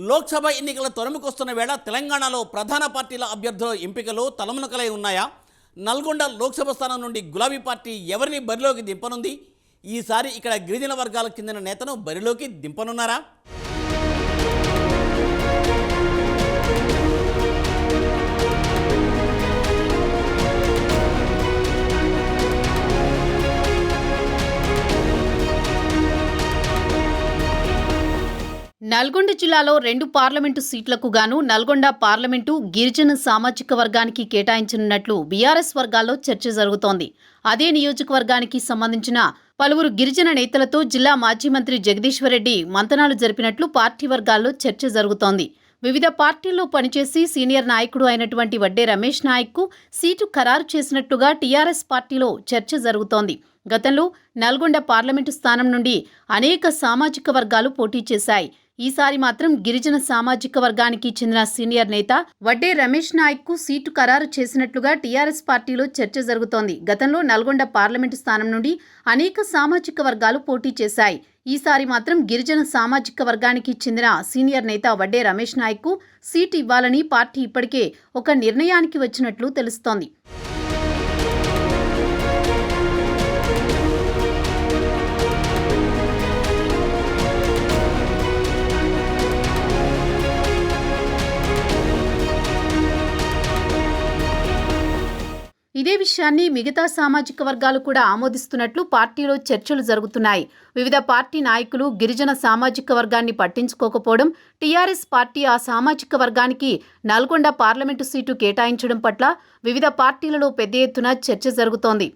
లోక్సభ ఎన్నికల తొలముకొస్తున్న వేళ తెలంగాణలో ప్రధాన పార్టీల అభ్యర్థుల ఎంపికలు తలమునకలై ఉన్నాయా? నల్గొండ లోక్సభ స్థానం నుండి గులాబీ పార్టీ ఎవరిని బరిలోకి దింపనుంది? ఈసారి ఇక్కడ గిరిజన వర్గాలకు చెందిన నేతను బరిలోకి దింపనున్నారా? నల్గొండ జిల్లాలో 2 పార్లమెంటు సీట్లకు గాను నల్గొండ పార్లమెంటు గిరిజన సామాజిక వర్గానికి కేటాయించనున్నట్లు బీఆర్ఎస్ వర్గాల్లో చర్చ జరుగుతోంది. అదే నియోజకవర్గానికి సంబంధించిన పలువురు గిరిజన నేతలతో జిల్లా మాజీ మంత్రి జగదీశ్వర్ రెడ్డి మంతనాలు జరిపినట్లు పార్టీ వర్గాల్లో చర్చ జరుగుతోంది. వివిధ పార్టీల్లో పనిచేసి సీనియర్ నాయకుడు అయినటువంటి వడ్డే రమేష్ నాయక్కు సీటు ఖరారు చేసినట్లుగా టీఆర్ఎస్ పార్టీలో చర్చ జరుగుతోంది. గతంలో నల్గొండ పార్లమెంటు స్థానం నుండి అనేక సామాజిక వర్గాలు పోటీ చేశాయి. ఈసారి మాత్రం గిరిజన సామాజిక వర్గానికి చెందిన సీనియర్ నేత వడ్డే రమేష్ నాయక్కు సీటు ఖరారు చేసినట్లుగా టీఆర్ఎస్ పార్టీలో చర్చ జరుగుతోంది. గతంలో నల్గొండ పార్లమెంటు స్థానం నుండి అనేక సామాజిక వర్గాలు పోటీ చేశాయి. ఈసారి మాత్రం గిరిజన సామాజిక వర్గానికి చెందిన సీనియర్ నేత వడ్డే రమేష్ నాయక్కు సీటు ఇవ్వాలని పార్టీ ఇప్పటికే ఒక నిర్ణయానికి వచ్చినట్లు తెలుస్తోంది. ఇదే విషయాన్ని మిగతా సామాజిక వర్గాలు కూడా ఆమోదిస్తున్నట్లు పార్టీలో చర్చలు జరుగుతున్నాయి. వివిధ పార్టీ నాయకులు గిరిజన సామాజిక వర్గాన్ని పట్టించుకోకపోవడం, టీఆర్ఎస్ పార్టీ ఆ సామాజిక వర్గానికి నల్గొండ పార్లమెంటు సీటు కేటాయించడం పట్ల వివిధ పార్టీలలో పెద్ద ఎత్తున చర్చ జరుగుతోంది.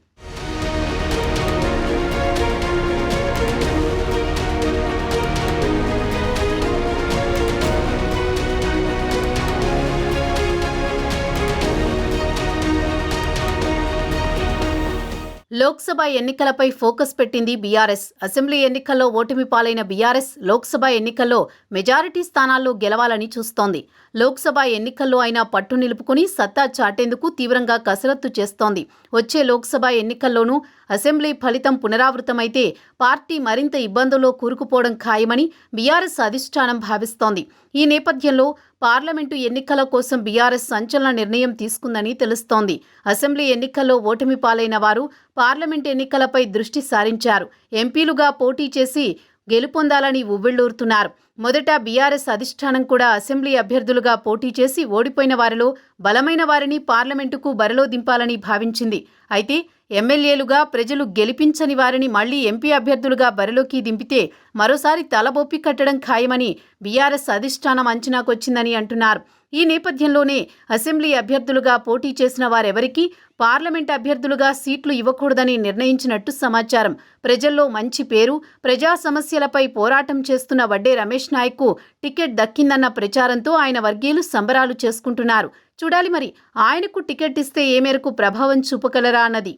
లోక్సభ ఎన్నికలపై ఫోకస్ పెట్టింది బీఆర్ఎస్. అసెంబ్లీ ఎన్నికల్లో ఓటమి పాలైన బీఆర్ఎస్ లోక్సభ ఎన్నికల్లో మెజారిటీ స్థానాల్లో గెలవాలని చూస్తోంది. లోక్సభ ఎన్నికల్లో అయినా పట్టు నిలుపుకుని సత్తా చాటేందుకు తీవ్రంగా కసరత్తు చేస్తోంది. వచ్చే లోక్సభ ఎన్నికల్లోనూ అసెంబ్లీ ఫలితం పునరావృతమైతే పార్టీ మరింత ఇబ్బందుల్లో కూరుకుపోవడం ఖాయమని బీఆర్ఎస్ అధిష్టానం భావిస్తోంది. ఈ నేపథ్యంలో పార్లమెంటు ఎన్నికల కోసం బీఆర్ఎస్ సంచలన నిర్ణయం తీసుకుందని తెలుస్తోంది. అసెంబ్లీ ఎన్నికల్లో ఓటమి పాలైన వారు పార్లమెంటు ఎన్నికలపై దృష్టి సారించారు. ఎంపీలుగా పోటీ చేసి గెలుపొందాలని ఉవ్విళ్లూరుతున్నారు. మొదట బీఆర్ఎస్ అధిష్టానం కూడా అసెంబ్లీ అభ్యర్థులుగా పోటీ చేసి ఓడిపోయిన వారిలో బలమైన వారిని పార్లమెంటుకు బరిలో దింపాలని భావించింది. అయితే ఎమ్మెల్యేలుగా ప్రజలు గెలిపించని వారిని మళ్లీ ఎంపీ అభ్యర్థులుగా బరిలోకి దింపితే మరోసారి తలబొప్పి కట్టడం ఖాయమని బీఆర్ఎస్ అధిష్టానం అంచనాకొచ్చిందని అంటున్నారు. ఈ నేపథ్యంలోనే అసెంబ్లీ అభ్యర్థులుగా పోటీ చేసిన వారెవరికీ పార్లమెంట్ అభ్యర్థులుగా సీట్లు ఇవ్వకూడదని నిర్ణయించినట్టు సమాచారం. ప్రజల్లో మంచి పేరు, ప్రజా సమస్యలపై పోరాటం చేస్తున్న వడ్డే రమేష్ నాయక్కు టికెట్ దక్కిందన్న ప్రచారంతో ఆయన వర్గీయులు సంబరాలు చేసుకుంటున్నారు. చూడాలి మరి ఆయనకు టికెట్ ఇస్తే ఏ మేరకు ప్రభావం చూపగలరా అన్నది.